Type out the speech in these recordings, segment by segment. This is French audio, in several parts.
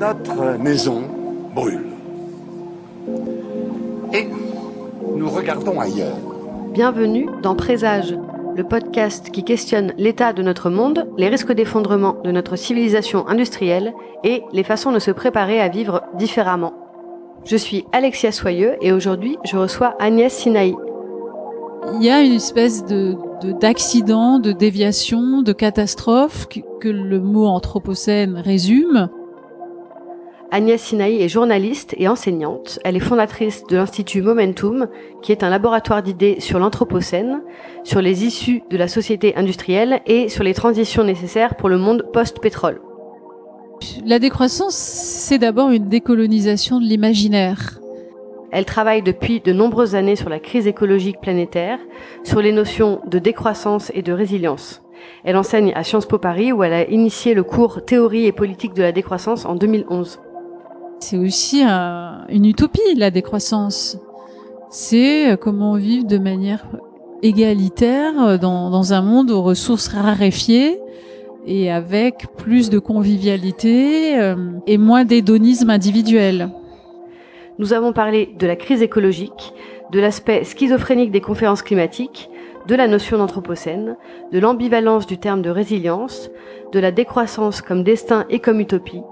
Notre maison brûle. Et nous regardons ailleurs. Bienvenue dans Présage, le podcast qui questionne l'état de notre monde, les risques d'effondrement de notre civilisation industrielle et les façons de se préparer à vivre différemment. Je suis Alexia Soyeux et aujourd'hui je reçois Agnès Sinaï. Il y a une espèce d'accident, de déviation, de catastrophe que le mot anthropocène résume. Agnès Sinaï est journaliste et enseignante. Elle est fondatrice de l'Institut Momentum, qui est un laboratoire d'idées sur l'anthropocène, sur les issues de la société industrielle et sur les transitions nécessaires pour le monde post-pétrole. La décroissance, c'est d'abord une décolonisation de l'imaginaire. Elle travaille depuis de nombreuses années sur la crise écologique planétaire, sur les notions de décroissance et de résilience. Elle enseigne à Sciences Po Paris où elle a initié le cours Théorie et politique de la décroissance en 2011. C'est aussi une utopie, la décroissance. C'est comment vivre de manière égalitaire dans un monde aux ressources raréfiées et avec plus de convivialité et moins d'hédonisme individuel. Nous avons parlé de la crise écologique, de l'aspect schizophrénique des conférences climatiques, de la notion d'anthropocène, de l'ambivalence du terme de résilience, de la décroissance comme destin et comme utopie,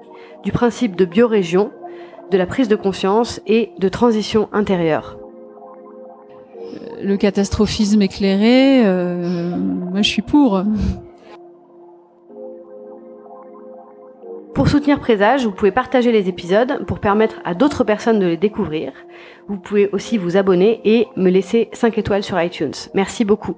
du principe de biorégion, de la prise de conscience et de transition intérieure. Le catastrophisme éclairé, moi je suis pour. Pour soutenir Présage, vous pouvez partager les épisodes pour permettre à d'autres personnes de les découvrir. Vous pouvez aussi vous abonner et me laisser 5 étoiles sur iTunes. Merci beaucoup.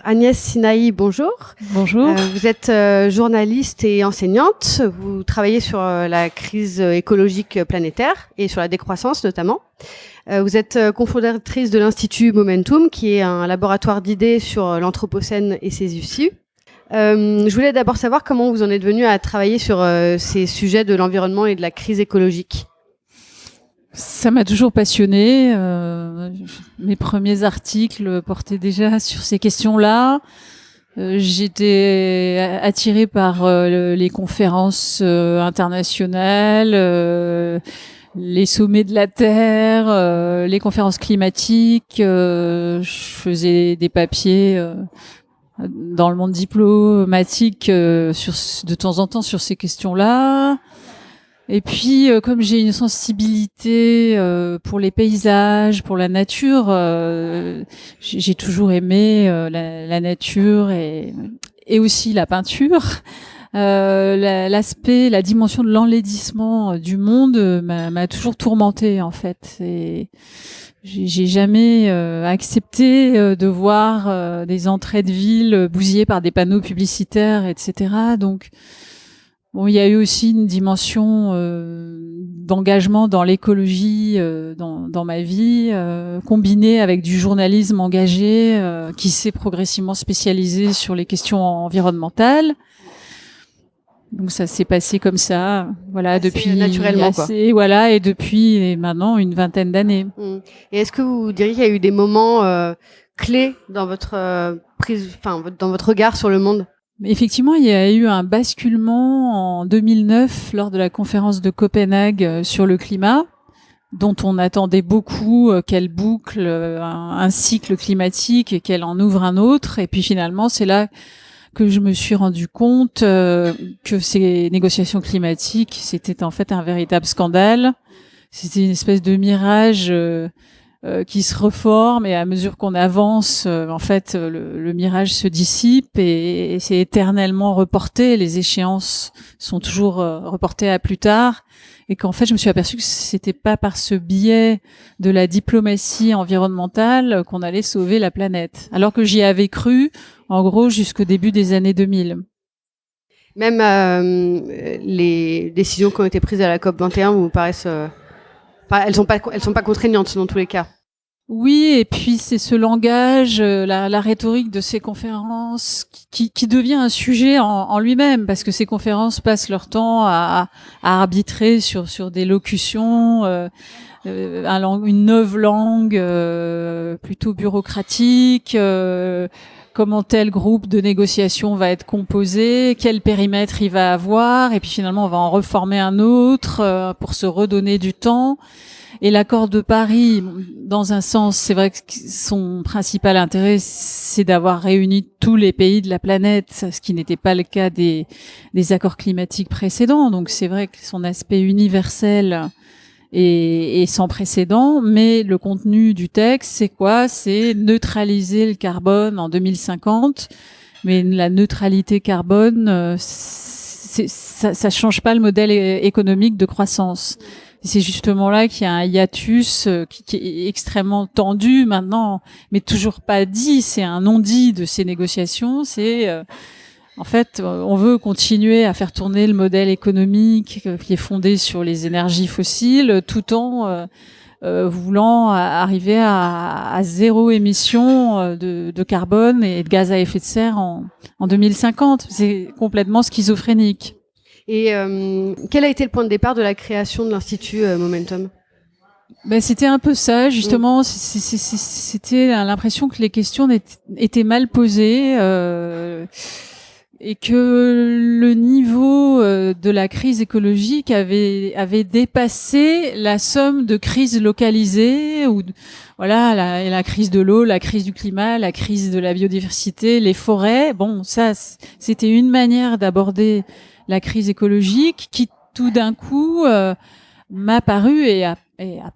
Agnès Sinaï, bonjour. Bonjour. Vous êtes journaliste et enseignante. Vous travaillez sur la crise écologique planétaire et sur la décroissance notamment. Vous êtes cofondatrice de l'Institut Momentum, qui est un laboratoire d'idées sur l'anthropocène et ses issues. Je voulais d'abord savoir comment vous en êtes venu à travailler sur ces sujets de l'environnement et de la crise écologique. Ça m'a toujours passionnée. Mes premiers articles portaient déjà sur ces questions-là. J'étais attirée par les conférences internationales, les sommets de la Terre, les conférences climatiques. Je faisais des papiers dans le monde diplomatique de temps en temps sur ces questions-là. Et puis, comme j'ai une sensibilité pour les paysages, pour la nature, j'ai toujours aimé la nature et aussi la peinture. L'aspect, la dimension de l'enlaidissement du monde m'a toujours tourmentée en fait. Et j'ai jamais accepté de voir des entrées de villes bousillées par des panneaux publicitaires, etc. Donc bon, il y a eu aussi une dimension d'engagement dans l'écologie dans ma vie, combinée avec du journalisme engagé qui s'est progressivement spécialisé sur les questions environnementales. Donc ça s'est passé comme ça, voilà, depuis naturellement quoi. Voilà, et depuis maintenant une vingtaine d'années. Et est-ce que vous diriez qu'il y a eu des moments clés dans votre dans votre regard sur le monde? Effectivement, il y a eu un basculement en 2009 lors de la conférence de Copenhague sur le climat, dont on attendait beaucoup qu'elle boucle un cycle climatique et qu'elle en ouvre un autre. Et puis finalement, c'est là que je me suis rendu compte que ces négociations climatiques, c'était en fait un véritable scandale. C'était une espèce de mirage qui se reforme, et à mesure qu'on avance, en fait, le mirage se dissipe et c'est éternellement reporté. Les échéances sont toujours reportées à plus tard, et qu'en fait, je me suis aperçue que c'était pas par ce biais de la diplomatie environnementale qu'on allait sauver la planète, alors que j'y avais cru, en gros, jusqu'au début des années 2000. Même les décisions qui ont été prises à la COP 21 vous paraissent elles sont pas contraignantes dans tous les cas. Oui, et puis c'est ce langage, la rhétorique de ces conférences qui devient un sujet en lui-même, parce que ces conférences passent leur temps à arbitrer sur des locutions, une neuve langue plutôt bureaucratique, comment tel groupe de négociation va être composé, quel périmètre il va avoir, et puis finalement on va en reformer un autre pour se redonner du temps. Et l'accord de Paris, dans un sens, c'est vrai que son principal intérêt, c'est d'avoir réuni tous les pays de la planète, ce qui n'était pas le cas des accords climatiques précédents. Donc c'est vrai que son aspect universel est sans précédent, mais le contenu du texte, c'est quoi? C'est neutraliser le carbone en 2050. Mais la neutralité carbone, ça change pas le modèle économique de croissance. C'est justement là qu'il y a un hiatus qui est extrêmement tendu maintenant, mais toujours pas dit. C'est un non-dit de ces négociations. C'est en fait, on veut continuer à faire tourner le modèle économique qui est fondé sur les énergies fossiles, tout en voulant arriver à zéro émission de carbone et de gaz à effet de serre en 2050. C'est complètement schizophrénique. Et quel a été le point de départ de la création de l'Institut Momentum? Ben, c'était un peu ça, justement. C'était l'impression que les questions étaient mal posées et que le niveau de la crise écologique avait dépassé la somme de crises localisées, ou voilà, la crise de l'eau, la crise du climat, la crise de la biodiversité, les forêts. Bon, ça, c'était une manière d'aborder la crise écologique qui, tout d'un coup, m'a paru et a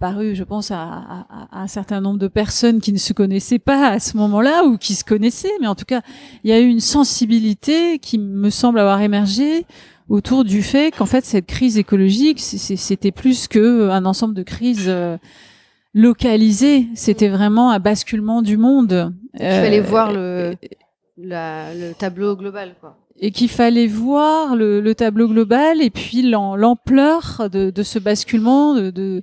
paru, je pense, à un certain nombre de personnes qui ne se connaissaient pas à ce moment-là ou qui se connaissaient. Mais en tout cas, il y a eu une sensibilité qui me semble avoir émergé autour du fait qu'en fait, cette crise écologique, c'était plus qu'un ensemble de crises localisées. C'était vraiment un basculement du monde. Il fallait voir le tableau global, quoi. Et qu'il fallait voir le tableau global et puis l'ampleur de ce basculement, de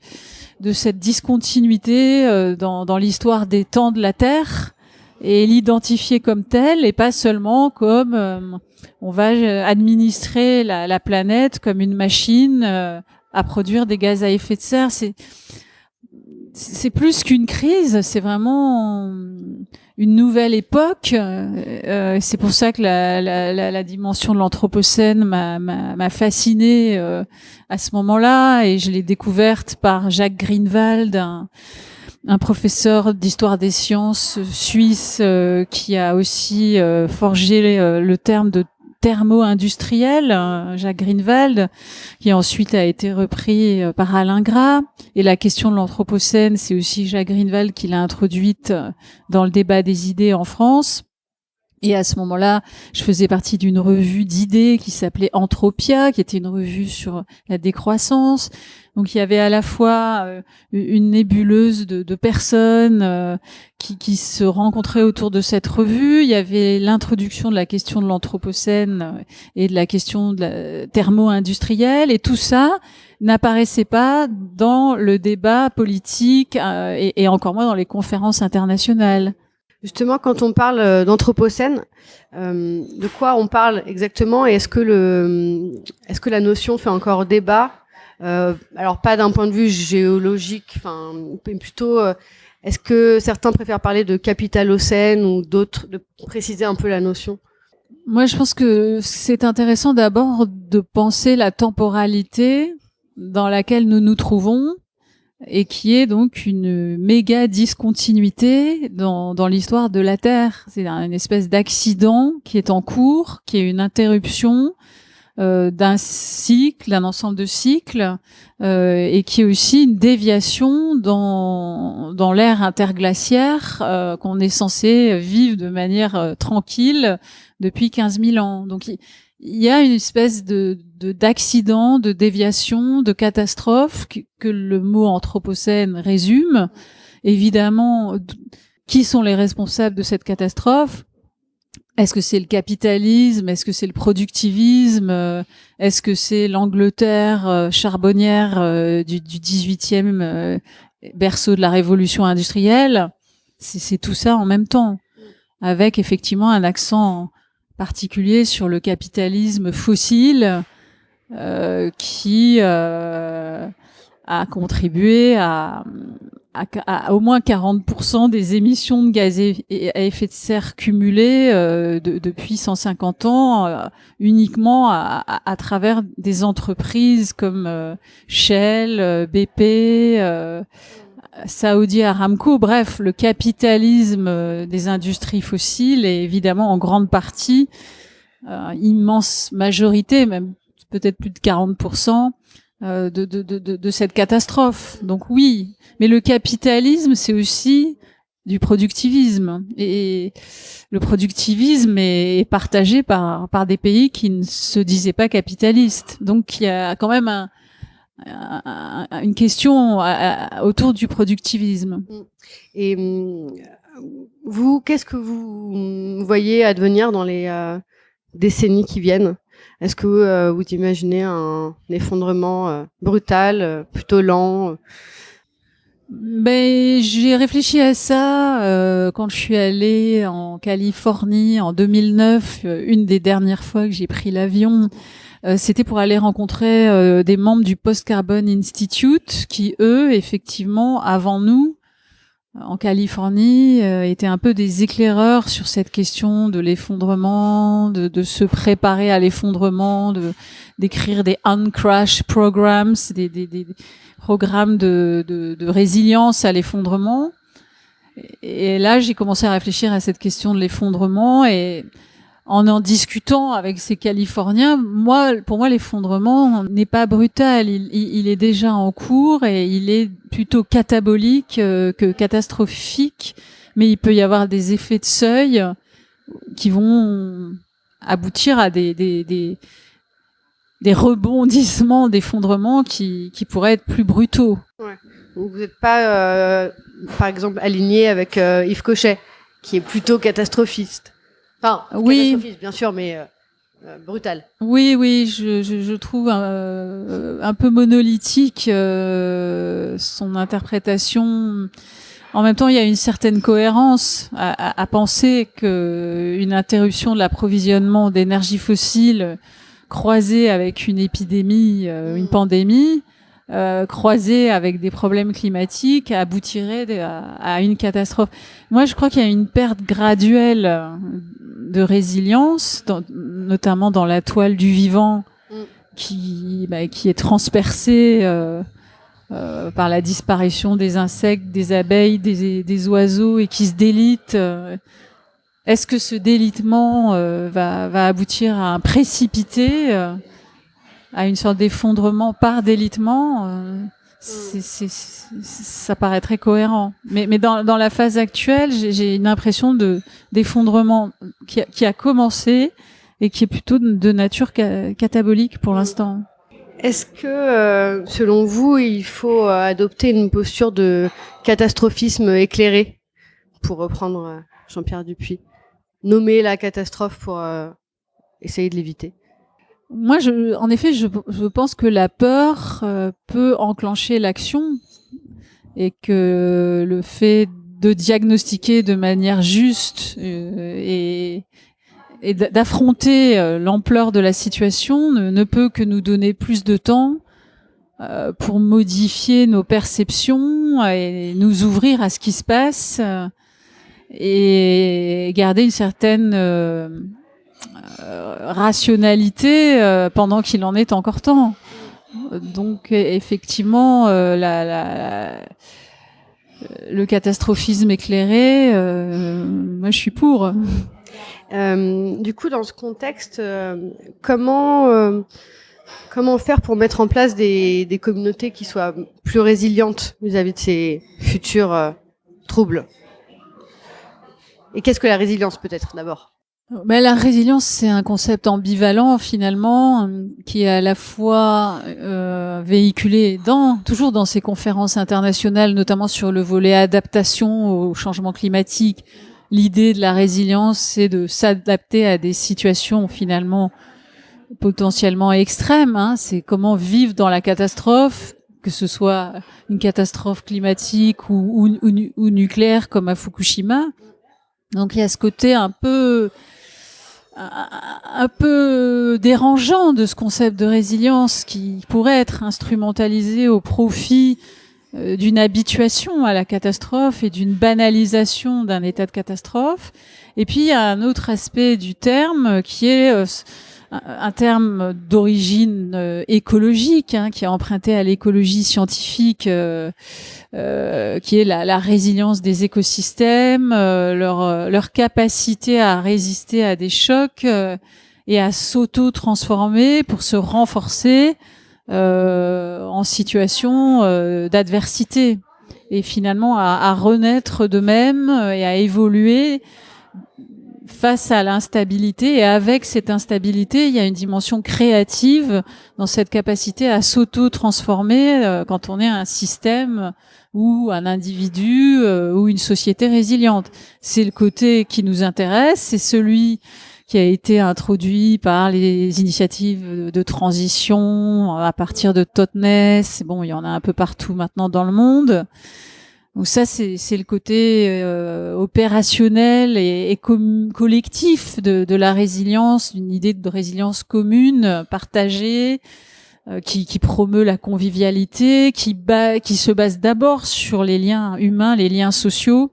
cette discontinuité dans l'histoire des temps de la Terre, et l'identifier comme tel et pas seulement comme on va administrer la planète comme une machine à produire des gaz à effet de serre. C'est plus qu'une crise, c'est vraiment une nouvelle époque. C'est pour ça que la dimension de l'anthropocène m'a fascinée à ce moment-là, et je l'ai découverte par Jacques Greenwald, un professeur d'histoire des sciences suisse qui a aussi forgé le terme de thermo-industriel, Jacques Greenwald, qui ensuite a été repris par Alain Gras. Et la question de l'anthropocène, c'est aussi Jacques Greenwald qui l'a introduite dans le débat des idées en France. Et à ce moment-là, je faisais partie d'une revue d'idées qui s'appelait Anthropia, qui était une revue sur la décroissance. Donc il y avait à la fois une nébuleuse de personnes qui se rencontraient autour de cette revue. Il y avait l'introduction de la question de l'anthropocène et de la question de la thermo-industrielle, et tout ça n'apparaissait pas dans le débat politique et encore moins dans les conférences internationales. Justement, quand on parle d'anthropocène, de quoi on parle exactement, et est-ce que la notion fait encore débat? Alors pas d'un point de vue géologique, mais plutôt est-ce que certains préfèrent parler de capitalocène ou d'autres, de préciser un peu la notion? Moi, je pense que c'est intéressant d'abord de penser la temporalité dans laquelle nous nous trouvons, et qui est donc une méga discontinuité dans l'histoire de la Terre. C'est une espèce d'accident qui est en cours, qui est une interruption d'un cycle, d'un ensemble de cycles, et qui est aussi une déviation dans l'ère interglaciaire qu'on est censé vivre de manière tranquille depuis 15 000 ans. Donc il y a une espèce d'accident, de déviation, de catastrophe que le mot anthropocène résume. Évidemment, qui sont les responsables de cette catastrophe? Est-ce que c'est le capitalisme? Est-ce que c'est le productivisme? Est-ce que c'est l'Angleterre charbonnière du 18e berceau de la révolution industrielle? C'est tout ça en même temps, avec effectivement un accent particulier sur le capitalisme fossile qui a contribué à à au moins 40% des émissions de gaz à effet de serre cumulées depuis 150 ans, uniquement à travers des entreprises comme Shell, BP, Saudi Aramco. Bref, le capitalisme des industries fossiles est évidemment en grande partie, immense majorité, même peut-être plus de 40%, de cette catastrophe. Donc oui, mais le capitalisme, c'est aussi du productivisme. Et le productivisme est partagé par des pays qui ne se disaient pas capitalistes. Donc il y a quand même une question autour du productivisme. Et vous, qu'est-ce que vous voyez advenir dans les décennies qui viennent? Est-ce que vous imaginez un effondrement brutal, plutôt lent? Ben, j'ai réfléchi à ça quand je suis allée en Californie en 2009, une des dernières fois que j'ai pris l'avion. C'était pour aller rencontrer des membres du Post-Carbon Institute qui, eux, effectivement, avant nous, en Californie, étaient un peu des éclaireurs sur cette question de l'effondrement, de se préparer à l'effondrement, d'écrire des uncrash programs, des programmes de résilience à l'effondrement. Et là, j'ai commencé à réfléchir à cette question de l'effondrement et en discutant avec ces Californiens, pour moi, l'effondrement n'est pas brutal. Il est déjà en cours et il est plutôt catabolique que catastrophique. Mais il peut y avoir des effets de seuil qui vont aboutir à des rebondissements d'effondrement qui pourraient être plus brutaux. Ouais. Vous n'êtes pas, par exemple, aligné avec Yves Cochet, qui est plutôt catastrophiste. Enfin, oui, catastrophiste, bien sûr, mais brutal. Oui, je trouve un peu monolithique son interprétation. En même temps, il y a une certaine cohérence à penser que une interruption de l'approvisionnement d'énergie fossile croisée avec une épidémie, une pandémie, croisée avec des problèmes climatiques, aboutirait à une catastrophe. Moi, je crois qu'il y a une perte graduelle de résilience, notamment dans la toile du vivant, qui est transpercée par la disparition des insectes, des abeilles, des oiseaux, et qui se délite. Est-ce que ce délitement va aboutir à un précipité, à une sorte d'effondrement par délitement? Ça paraît très cohérent. Mais dans la phase actuelle, j'ai une impression d'effondrement qui a commencé et qui est plutôt de nature catabolique pour l'instant. Est-ce que, selon vous, il faut adopter une posture de catastrophisme éclairé, pour reprendre Jean-Pierre Dupuis, nommer la catastrophe pour essayer de l'éviter? Moi, en effet, je pense que la peur peut enclencher l'action et que le fait de diagnostiquer de manière juste et d'affronter l'ampleur de la situation ne peut que nous donner plus de temps pour modifier nos perceptions et nous ouvrir à ce qui se passe et garder une certaine rationalité pendant qu'il en est encore temps. Donc effectivement, le catastrophisme éclairé, moi je suis pour. Du coup, dans ce contexte, comment faire pour mettre en place des communautés qui soient plus résilientes vis-à-vis de ces futurs troubles? Et qu'est-ce que la résilience, peut-être, d'abord? Ben, la résilience, c'est un concept ambivalent finalement, qui est à la fois véhiculé toujours dans ces conférences internationales, notamment sur le volet adaptation au changement climatique. L'idée de la résilience, c'est de s'adapter à des situations finalement potentiellement extrêmes. C'est comment vivre dans la catastrophe, que ce soit une catastrophe climatique ou nucléaire comme à Fukushima. Donc il y a ce côté un peu dérangeant de ce concept de résilience qui pourrait être instrumentalisé au profit d'une habituation à la catastrophe et d'une banalisation d'un état de catastrophe. Et puis il y a un autre aspect du terme qui est un terme d'origine écologique, hein, qui est emprunté à l'écologie scientifique, qui est la résilience des écosystèmes, leur capacité à résister à des chocs et à s'auto-transformer pour se renforcer en situation d'adversité et finalement à renaître d'eux-mêmes et à évoluer face à l'instabilité. Et avec cette instabilité, il y a une dimension créative dans cette capacité à s'auto-transformer quand on est un système ou un individu ou une société résiliente. C'est le côté qui nous intéresse, c'est celui qui a été introduit par les initiatives de transition à partir de Totnes. Bon, il y en a un peu partout maintenant dans le monde. Donc ça, c'est le côté opérationnel et collectif de la résilience, une idée de résilience commune, partagée, qui promeut la convivialité, qui se base d'abord sur les liens humains, les liens sociaux,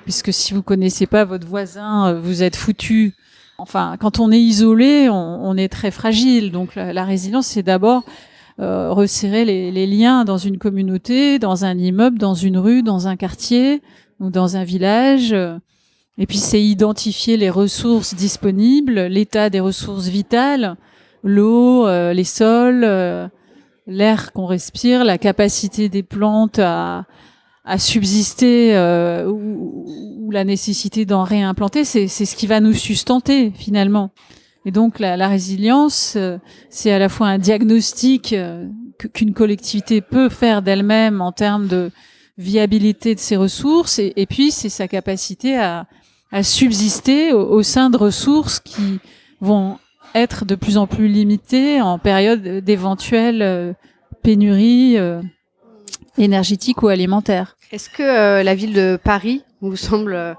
puisque si vous connaissez pas votre voisin, vous êtes foutu. Enfin, quand on est isolé, on est très fragile. Donc la résilience, c'est d'abord resserrer les liens dans une communauté, dans un immeuble, dans une rue, dans un quartier ou dans un village. Et puis c'est identifier les ressources disponibles, l'état des ressources vitales, l'eau, les sols, l'air qu'on respire, la capacité des plantes à subsister ou la nécessité d'en réimplanter. C'est ce qui va nous sustenter finalement. Et donc la résilience, c'est à la fois un diagnostic qu'une collectivité peut faire d'elle-même en termes de viabilité de ses ressources, et puis c'est sa capacité à subsister au sein de ressources qui vont être de plus en plus limitées en période d'éventuelles pénuries énergétiques ou alimentaires. Est-ce que la ville de Paris vous semble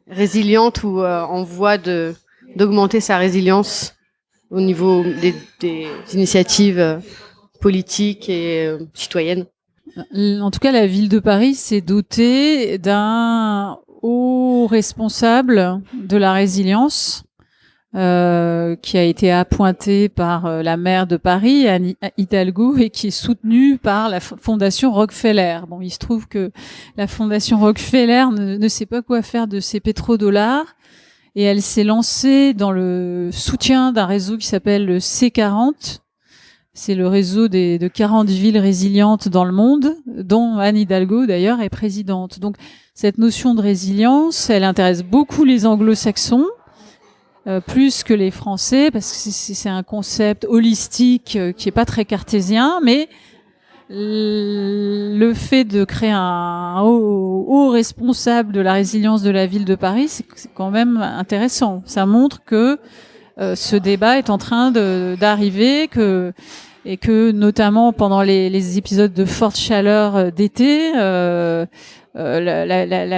résiliente ou en voie d'augmenter sa résilience au niveau des initiatives politiques et citoyennes? En tout cas, la ville de Paris s'est dotée d'un haut responsable de la résilience qui a été appointé par la maire de Paris, Anne Hidalgo, et qui est soutenu par la fondation Rockefeller. Bon, il se trouve que la fondation Rockefeller ne sait pas quoi faire de ses pétrodollars, et elle s'est lancée dans le soutien d'un réseau qui s'appelle le C40. C'est le réseau de 40 villes résilientes dans le monde, dont Anne Hidalgo d'ailleurs est présidente. Donc cette notion de résilience, elle intéresse beaucoup les anglo-saxons, plus que les Français, parce que c'est un concept holistique qui est pas très cartésien, mais le fait de créer un haut responsable de la résilience de la ville de Paris, c'est quand même intéressant. Ça montre que ce débat est en train d'arriver, et que notamment pendant les épisodes de forte chaleur d'été, la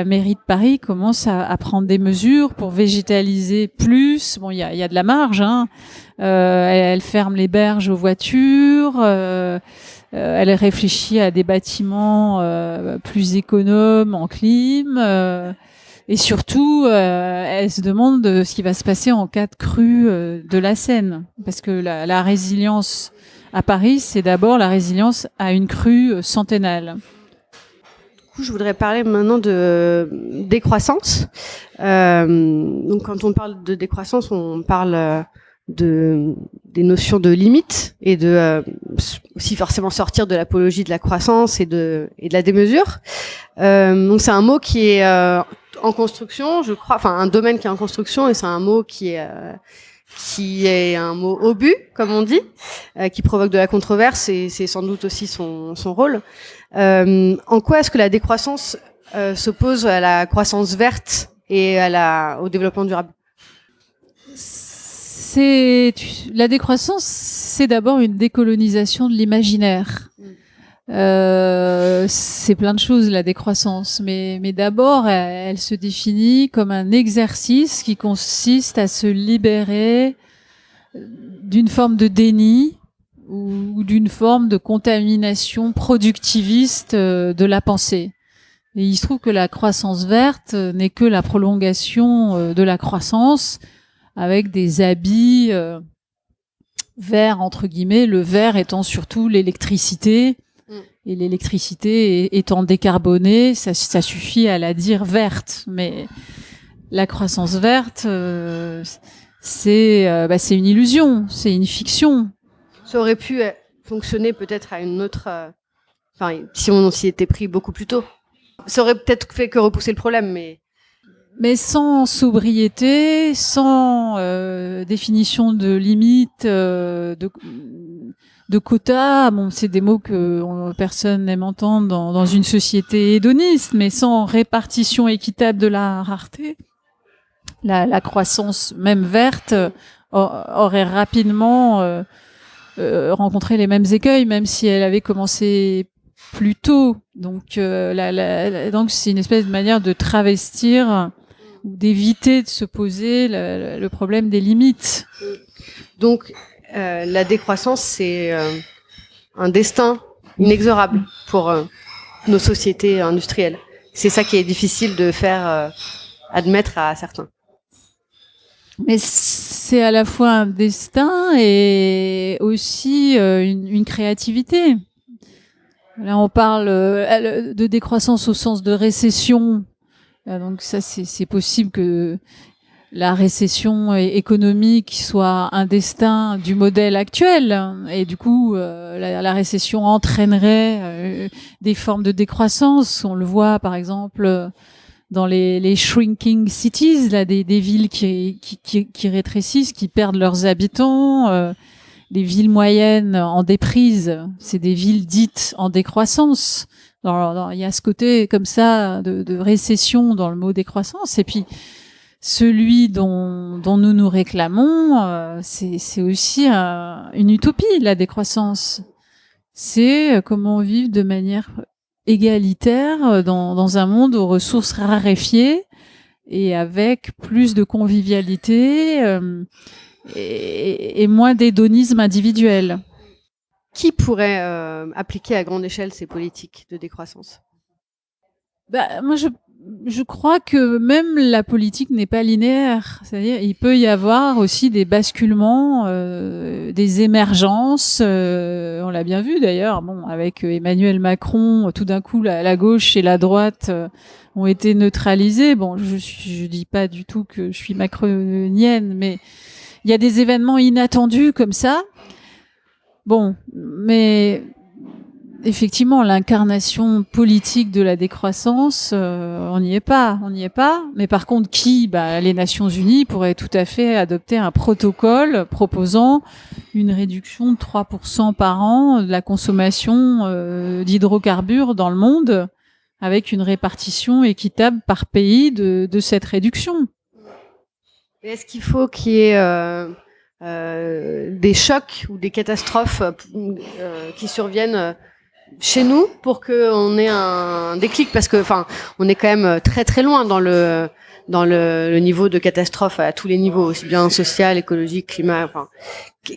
mairie de Paris commence à prendre des mesures pour végétaliser plus. Bon, il y a de la marge, hein. Elle ferme les berges aux voitures. Elle réfléchit à des bâtiments plus économes en clim. Et surtout, elle se demande ce qui va se passer en cas de crue de la Seine. Parce que la résilience à Paris, c'est d'abord la résilience à une crue centennale. Du coup, je voudrais parler maintenant de décroissance. Donc, quand on parle de décroissance, on parle des notions de limites et aussi forcément sortir de l'apologie de la croissance et de la démesure. Donc, c'est un mot qui est en construction, je crois, enfin un domaine qui est en construction, et c'est un mot qui est un mot obus, comme on dit, qui provoque de la controverse, et c'est sans doute aussi son rôle. En quoi est-ce que la décroissance s'oppose à la croissance verte et au développement durable? La décroissance, c'est d'abord une décolonisation de l'imaginaire. C'est plein de choses, la décroissance, mais d'abord elle se définit comme un exercice qui consiste à se libérer d'une forme de déni ou d'une forme de contamination productiviste de la pensée. Et il se trouve que la croissance verte n'est que la prolongation de la croissance, avec des habits verts, entre guillemets, le vert étant surtout l'électricité, et l'électricité étant décarbonée, ça suffit à la dire verte. Mais la croissance verte, c'est une illusion, c'est une fiction. Ça aurait pu fonctionner peut-être à une autre... si on s'y était pris beaucoup plus tôt. Ça aurait peut-être fait que repousser le problème, mais sans sobriété, sans définition de limites, de quotas. Bon, c'est des mots que personne n'aime entendre dans une société hédoniste, mais sans répartition équitable de la rareté, la croissance, même verte, aurait rapidement rencontré les mêmes écueils, même si elle avait commencé plus tôt. Donc, donc c'est une espèce de manière de travestir ou d'éviter de se poser le problème des limites. Donc, la décroissance, c'est un destin inexorable pour nos sociétés industrielles. C'est ça qui est difficile de faire admettre à certains. Mais c'est à la fois un destin et aussi une créativité. Là, on parle de décroissance au sens de récession. Donc ça, c'est possible que la récession économique soit un destin du modèle actuel. Et du coup, la récession entraînerait des formes de décroissance. On le voit, par exemple, dans les shrinking cities, là, des villes qui rétrécissent, qui perdent leurs habitants. Les villes moyennes en déprise, c'est des villes dites en décroissance. Il y a ce côté comme ça de récession dans le mot décroissance. Et puis celui dont nous nous réclamons, c'est aussi une utopie, la décroissance. C'est comment vivre de manière égalitaire dans un monde aux ressources raréfiées et avec plus de convivialité et moins d'hédonisme individuel. Qui pourrait appliquer à grande échelle ces politiques de décroissance ? Moi, je crois que même la politique n'est pas linéaire. C'est-à-dire, il peut y avoir aussi des basculements, des émergences. On l'a bien vu d'ailleurs. Bon, avec Emmanuel Macron, tout d'un coup, la gauche et la droite ont été neutralisées. Bon, je dis pas du tout que je suis macronienne, mais il y a des événements inattendus comme ça. Bon, mais effectivement, l'incarnation politique de la décroissance, on n'y est pas. Mais par contre, les Nations Unies pourraient tout à fait adopter un protocole proposant une réduction de 3% par an de la consommation d'hydrocarbures dans le monde, avec une répartition équitable par pays de cette réduction. Est-ce qu'il faut qu'il y ait des chocs ou des catastrophes qui surviennent chez nous pour qu'on ait un déclic, parce que on est quand même très très loin dans le niveau de catastrophe à tous les niveaux, aussi bien social, écologique, climat.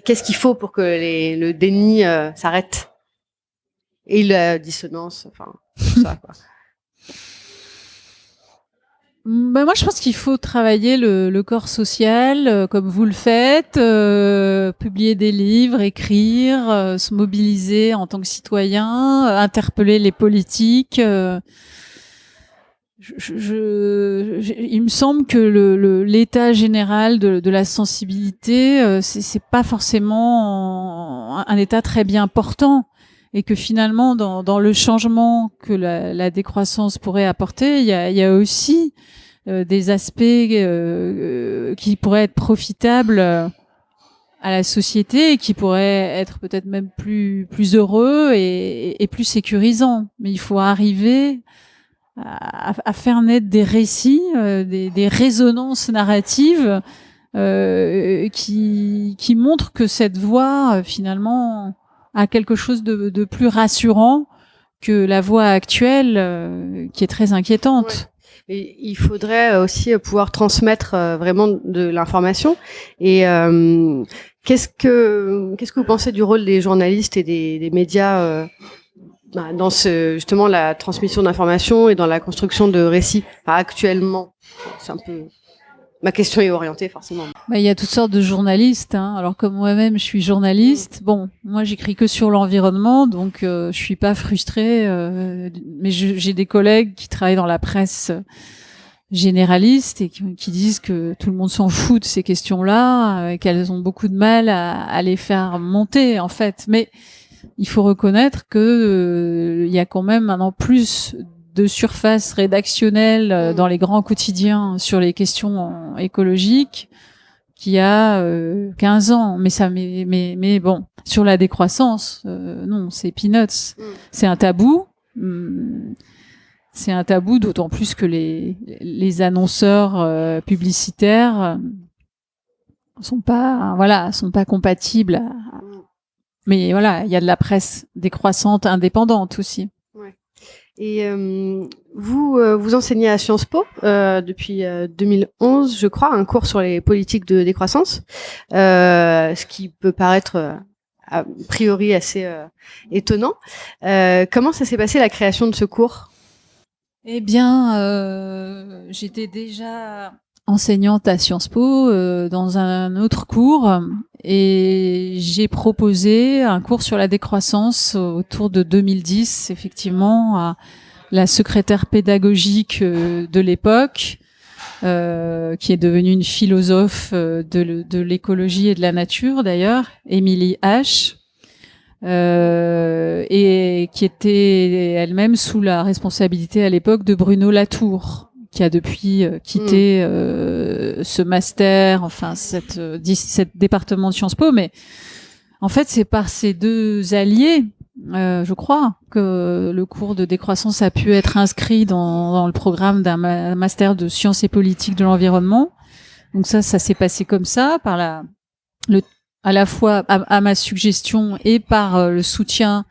Qu'est-ce qu'il faut pour que le déni s'arrête et la dissonance, tout ça, quoi. Moi, je pense qu'il faut travailler le corps social, comme vous le faites, publier des livres, écrire, se mobiliser en tant que citoyen, interpeller les politiques. Il me semble que l'état général de la sensibilité, c'est pas forcément un état très bien portant. Et que finalement, dans le changement que la décroissance pourrait apporter, il y a aussi des aspects qui pourraient être profitables à la société et qui pourraient être peut-être même plus heureux et plus sécurisants. Mais il faut arriver à faire naître des récits, des résonances narratives qui montrent que cette voie, finalement, a quelque chose de plus rassurant que la voie actuelle qui est très inquiétante. Ouais. Et il faudrait aussi pouvoir transmettre vraiment de l'information. Et qu'est-ce que vous pensez du rôle des journalistes et des médias dans justement la transmission d'informations et dans la construction de récits actuellement? C'est un peu... Ma question est orientée forcément. Il y a toutes sortes de journalistes. Alors comme moi-même, je suis journaliste. Bon, moi j'écris que sur l'environnement, donc je suis pas frustrée. Mais j'ai des collègues qui travaillent dans la presse généraliste et qui disent que tout le monde s'en fout de ces questions-là, qu'elles ont beaucoup de mal à les faire monter en fait. Mais il faut reconnaître que il y a quand même maintenant plus de surface rédactionnelle dans les grands quotidiens sur les questions écologiques qu'il y a 15 ans. Mais bon, sur la décroissance, non, c'est peanuts. C'est un tabou. C'est un tabou, d'autant plus que les annonceurs publicitaires sont pas compatibles. Mais voilà, il y a de la presse décroissante, indépendante aussi. Ouais. Et vous enseignez à Sciences Po depuis 2011, je crois, un cours sur les politiques de décroissance, ce qui peut paraître a priori assez étonnant. Comment ça s'est passé la création de ce cours ? Eh bien, j'étais déjà enseignante à Sciences Po dans un autre cours et j'ai proposé un cours sur la décroissance autour de 2010, effectivement, à la secrétaire pédagogique de l'époque, qui est devenue une philosophe de l'écologie et de la nature d'ailleurs, Émilie H. Et qui était elle-même sous la responsabilité à l'époque de Bruno Latour, qui a depuis quitté ce master, enfin cette département de Sciences Po. Mais en fait, c'est par ces deux alliés, je crois, que le cours de décroissance a pu être inscrit dans le programme d'un master de sciences et politiques de l'environnement. Donc ça s'est passé comme ça, par à la fois à ma suggestion et par le soutien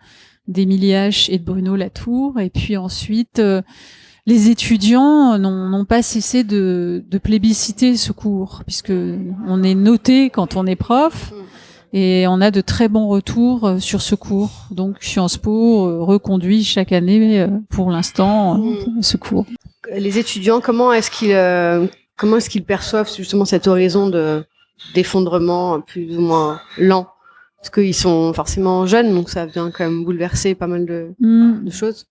d'Émilie H et de Bruno Latour. Et puis ensuite, les étudiants n'ont pas cessé de plébisciter ce cours, puisque on est noté quand on est prof, et on a de très bons retours sur ce cours. Donc Sciences Po reconduit chaque année, pour l'instant, ce cours. Les étudiants, comment est-ce qu'ils perçoivent justement cet horizon d'effondrement plus ou moins lent, parce qu'ils sont forcément jeunes, donc ça vient quand même bouleverser pas mal de choses.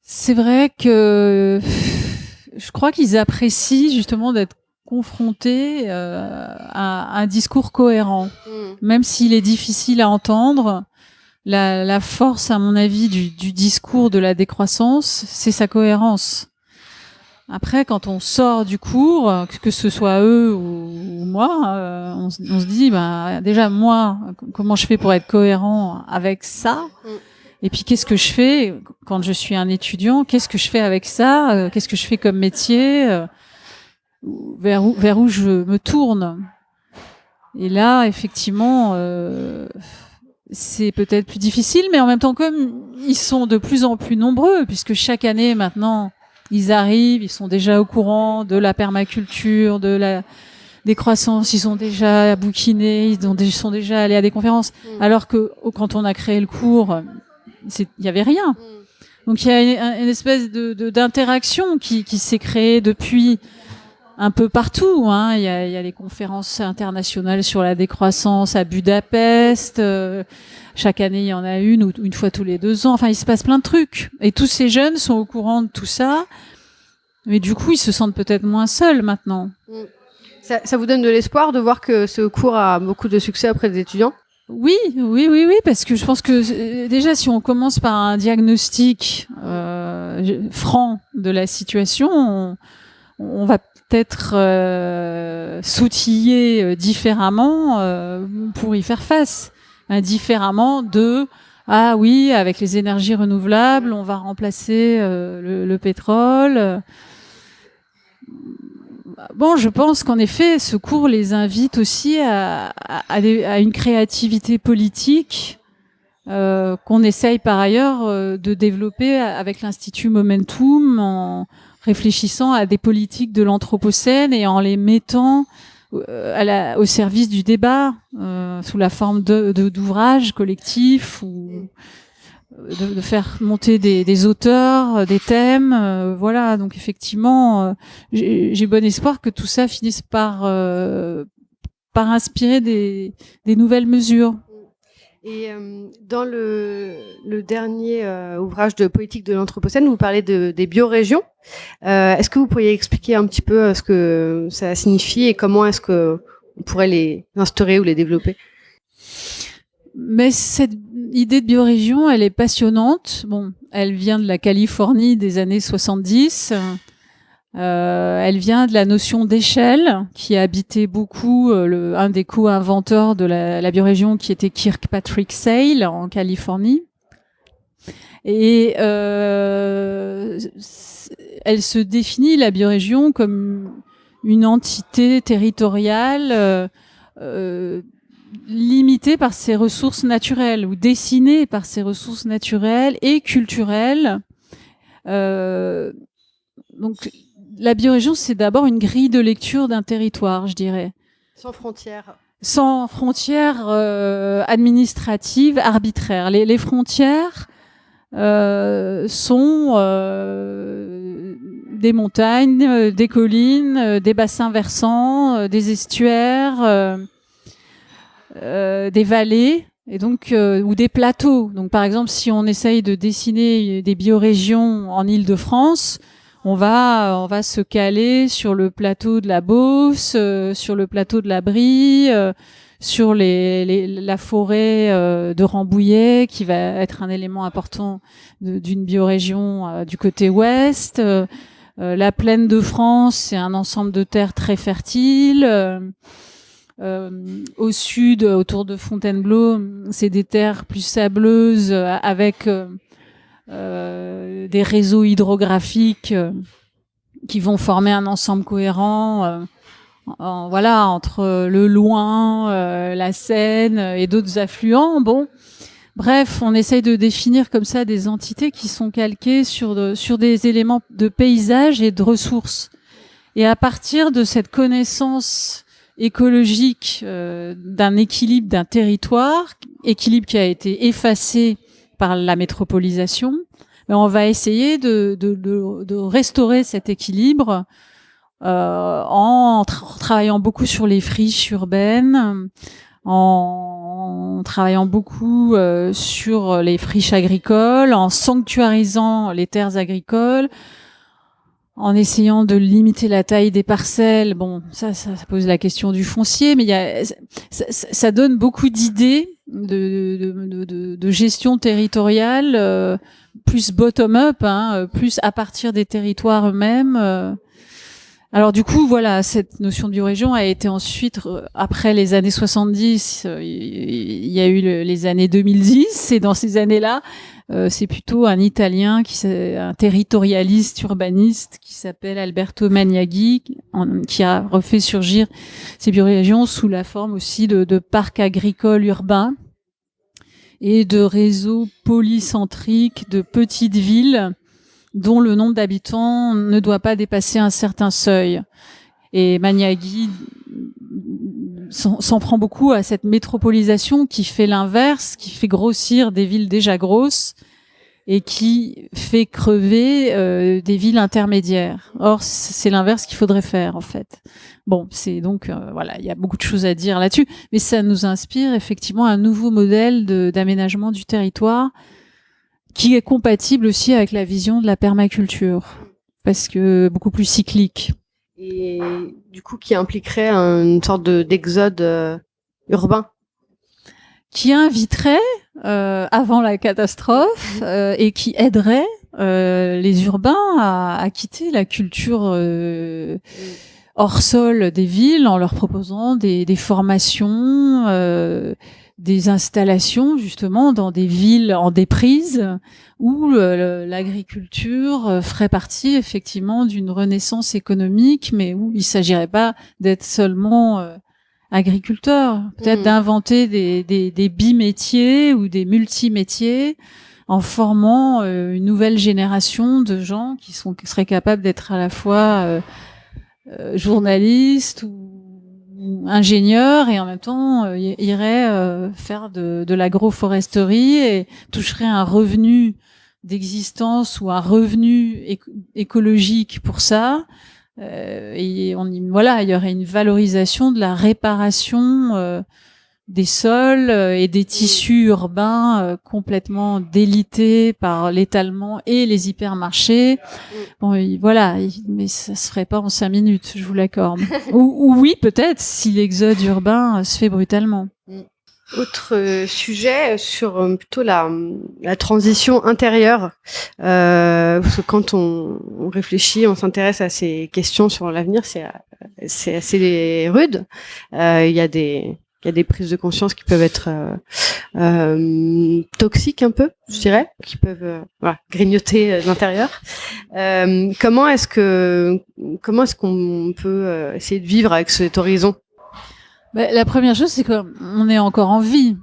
C'est vrai que je crois qu'ils apprécient justement d'être confrontés à un discours cohérent, même s'il est difficile à entendre. La force, à mon avis, du discours de la décroissance, c'est sa cohérence. Après, quand on sort du cours, que ce soit eux ou moi, on se dit, déjà moi, comment je fais pour être cohérent avec ça ? Et puis qu'est-ce que je fais quand je suis un étudiant ? Qu'est-ce que je fais avec ça ? Qu'est-ce que je fais comme métier ? Vers où je me tourne ? Et là, effectivement, c'est peut-être plus difficile, mais en même temps, comme ils sont de plus en plus nombreux, puisque chaque année maintenant, ils arrivent, ils sont déjà au courant de la permaculture, de la décroissance, ils ont déjà bouquiné, ils sont déjà allés à des conférences, alors que quand on a créé le cours, il y avait rien. Donc il y a une espèce d'interaction qui s'est créée depuis un peu partout. Il y a les conférences internationales sur la décroissance à Budapest. Chaque année, il y en a une fois tous les 2 ans. Enfin, il se passe plein de trucs. Et tous ces jeunes sont au courant de tout ça. Mais du coup, ils se sentent peut-être moins seuls maintenant. Ça vous donne de l'espoir de voir que ce cours a beaucoup de succès auprès des étudiants ? Oui, parce que je pense que déjà, si on commence par un diagnostic franc de la situation, on va peut-être s'outiller différemment pour y faire face. Différemment de ah oui, avec les énergies renouvelables, on va remplacer le pétrole. Bon, je pense qu'en effet, ce cours les invite aussi à une créativité politique qu'on essaye par ailleurs de développer avec l'Institut Momentum en réfléchissant à des politiques de l'Anthropocène et en les mettant au service du débat sous la forme d'ouvrages collectifs ou de faire monter des auteurs, des thèmes, voilà. Donc effectivement, j'ai bon espoir que tout ça finisse par inspirer des nouvelles mesures. Et dans le dernier ouvrage de politique de l'Anthropocène, vous parlez des biorégions. Est-ce que vous pourriez expliquer un petit peu ce que ça signifie et comment est-ce que on pourrait les instaurer ou les développer? Mais cette idée de biorégion, elle est passionnante. Bon, elle vient de la Californie des années 70. Elle vient de la notion d'échelle qui a habité beaucoup un des co-inventeurs de la biorégion qui était Kirkpatrick Sale en Californie. Et elle se définit, la biorégion, comme une entité territoriale limitée par ses ressources naturelles ou dessinée par ses ressources naturelles et culturelles. Donc, la biorégion, c'est d'abord une grille de lecture d'un territoire, je dirais. Sans frontières. Sans frontières administratives arbitraires. Les frontières sont des montagnes, des collines, des bassins versants, des estuaires, des vallées, et donc ou des plateaux. Donc, par exemple, si on essaye de dessiner des biorégions en Île-de-France, on va se caler sur le plateau de la Beauce, sur le plateau de la Brie, sur la forêt de Rambouillet, qui va être un élément important d'une biorégion du côté ouest. La plaine de France, c'est un ensemble de terres très fertiles. Au sud, autour de Fontainebleau, c'est des terres plus sableuses avec des réseaux hydrographiques qui vont former un ensemble cohérent voilà, entre le Loing, la Seine et d'autres affluents. Bon, bref, on essaye de définir comme ça des entités qui sont calquées sur des éléments de paysage et de ressources. Et à partir de cette connaissance écologique d'un équilibre d'un territoire, équilibre qui a été effacé par la métropolisation, mais on va essayer de restaurer cet équilibre en travaillant beaucoup sur les friches urbaines, en travaillant beaucoup sur les friches agricoles, en sanctuarisant les terres agricoles, en essayant de limiter la taille des parcelles. Bon, ça pose la question du foncier, mais ça donne beaucoup d'idées de gestion territoriale, plus bottom-up, plus à partir des territoires eux-mêmes. Alors du coup, voilà, cette notion de biorégion a été ensuite, après les années 70, il y a eu les années 2010, et dans ces années-là, c'est plutôt un Italien, un territorialiste urbaniste qui s'appelle Alberto Maniaghi, qui a refait surgir ces biorégions sous la forme aussi de parcs agricoles urbains et de réseaux polycentriques de petites villes dont le nombre d'habitants ne doit pas dépasser un certain seuil. Et Maniaghi s'en prend beaucoup à cette métropolisation qui fait l'inverse, qui fait grossir des villes déjà grosses et qui fait crever des villes intermédiaires. Or, c'est l'inverse qu'il faudrait faire, en fait. Bon, c'est donc, voilà, il y a beaucoup de choses à dire là-dessus, mais ça nous inspire effectivement un nouveau modèle d'aménagement du territoire qui est compatible aussi avec la vision de la permaculture, parce que beaucoup plus cyclique. Et du coup, qui impliquerait une sorte d'exode urbain. Qui inviterait, avant la catastrophe, et qui aiderait les urbains à quitter la culture hors sol des villes en leur proposant des formations, des installations justement dans des villes en déprise où l'agriculture ferait partie effectivement d'une renaissance économique, mais où il s'agirait pas d'être seulement agriculteurs, peut-être d'inventer des bimétiers ou des multimétiers en formant une nouvelle génération de gens qui seraient capables d'être à la fois journalistes ou ingénieurs et en même temps iraient faire de l'agroforesterie et toucheraient un revenu d'existence ou un revenu écologique pour ça. Et voilà, il y aurait une valorisation de la réparation des sols et des tissus urbains complètement délités par l'étalement et les hypermarchés. Bon, voilà, mais ça se ferait pas en 5 minutes, je vous l'accorde. ou oui, peut-être, si l'exode urbain se fait brutalement. Autre sujet sur plutôt la transition intérieure, parce que quand on réfléchit, on s'intéresse à ces questions sur l'avenir, c'est assez rude. Il y a des prises de conscience qui peuvent être toxiques un peu, je dirais, qui peuvent grignoter l'intérieur. Comment est-ce qu'on peut essayer de vivre avec cet horizon? La première chose, c'est qu'on est encore en vie.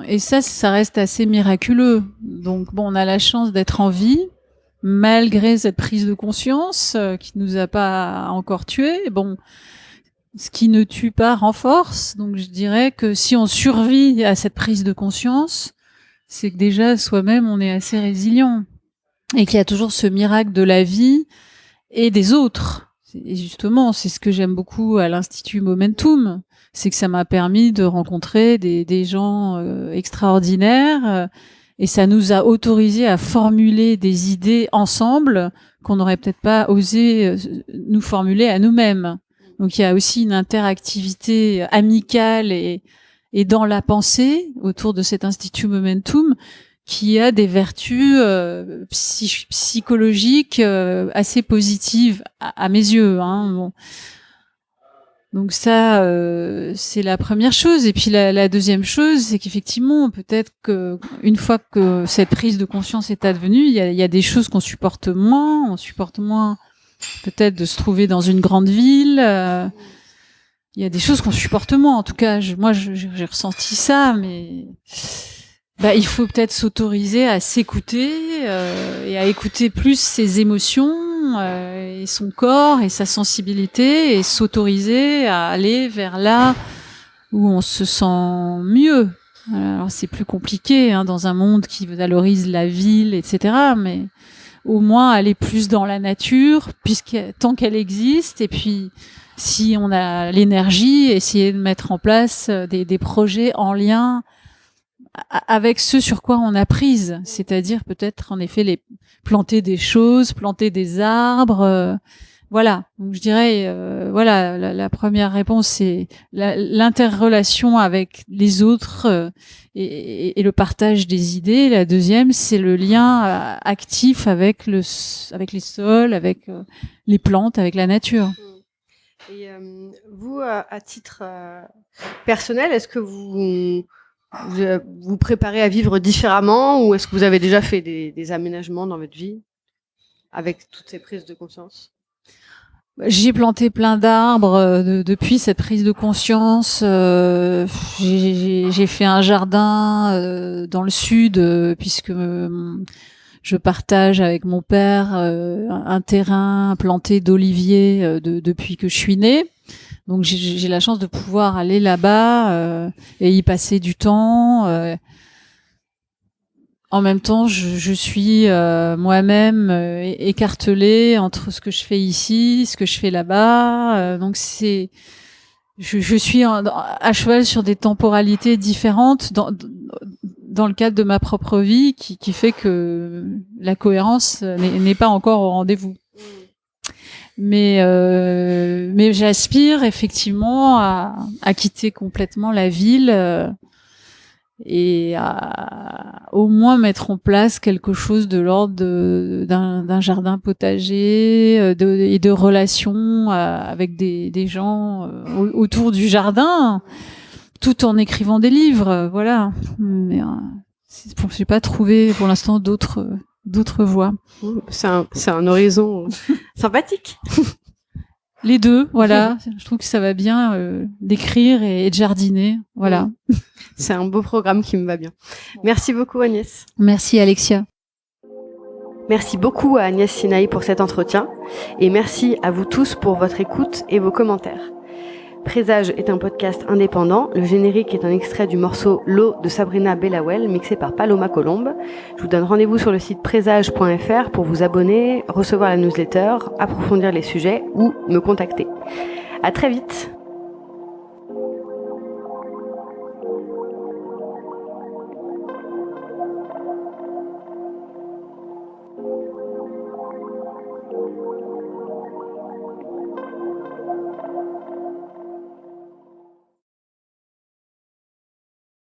Et ça reste assez miraculeux. Donc, bon, on a la chance d'être en vie, malgré cette prise de conscience qui nous a pas encore tués. Bon, ce qui ne tue pas renforce. Donc, je dirais que si on survit à cette prise de conscience, c'est que déjà, soi-même, on est assez résilient. Et qu'il y a toujours ce miracle de la vie et des autres. Et justement, c'est ce que j'aime beaucoup à l'Institut Momentum. C'est que ça m'a permis de rencontrer des gens extraordinaires et ça nous a autorisé à formuler des idées ensemble qu'on n'aurait peut-être pas osé nous formuler à nous-mêmes. Donc il y a aussi une interactivité amicale et dans la pensée autour de cet Institut Momentum qui a des vertus psychologiques assez positives à mes yeux. Bon. Donc ça, c'est la première chose. Et puis la deuxième chose, c'est qu'effectivement, peut-être que une fois que cette prise de conscience est advenue, il y a des choses qu'on supporte moins. On supporte moins peut-être de se trouver dans une grande ville. Il y a des choses qu'on supporte moins. En tout cas, moi, j'ai ressenti ça, mais il faut peut-être s'autoriser à s'écouter et à écouter plus ses émotions. Et son corps et sa sensibilité et s'autoriser à aller vers là où on se sent mieux. Alors c'est plus compliqué dans un monde qui valorise la ville, etc. Mais au moins aller plus dans la nature, tant qu'elle existe. Et puis si on a l'énergie, essayer de mettre en place des projets en lien avec ce sur quoi on a prise, c'est-à-dire peut-être en effet planter des choses, planter des arbres, voilà. Donc je dirais la première réponse c'est l'interrelation avec les autres et le partage des idées. La deuxième c'est le lien actif avec les sols, avec les plantes, avec la nature. Et vous, à titre personnel, est-ce que vous préparez à vivre différemment ou est-ce que vous avez déjà fait des aménagements dans votre vie avec toutes ces prises de conscience? J'ai planté plein d'arbres depuis cette prise de conscience. J'ai fait un jardin dans le sud puisque je partage avec mon père un terrain planté d'oliviers depuis que je suis née. Donc j'ai la chance de pouvoir aller là-bas et y passer du temps. En même temps, je suis moi-même écartelée entre ce que je fais ici, ce que je fais là-bas. Donc je suis à cheval sur des temporalités différentes dans le cadre de ma propre vie, qui fait que la cohérence n'est pas encore au rendez-vous. Mais j'aspire effectivement à quitter complètement la ville et à au moins mettre en place quelque chose de l'ordre d'un jardin potager et de relations avec des gens autour du jardin, tout en écrivant des livres, voilà. Mais j'ai pas trouvé pour l'instant d'autres voies. C'est un horizon sympathique. Les deux, voilà. Je trouve que ça va bien d'écrire et de jardiner. Voilà. C'est un beau programme qui me va bien. Merci beaucoup Agnès. Merci Alexia. Merci beaucoup à Agnès Sinaï pour cet entretien et merci à vous tous pour votre écoute et vos commentaires. Présage est un podcast indépendant. Le générique est un extrait du morceau L'eau de Sabrina Bellawell, mixé par Paloma Colombe. Je vous donne rendez-vous sur le site présage.fr pour vous abonner, recevoir la newsletter, approfondir les sujets ou me contacter. À très vite!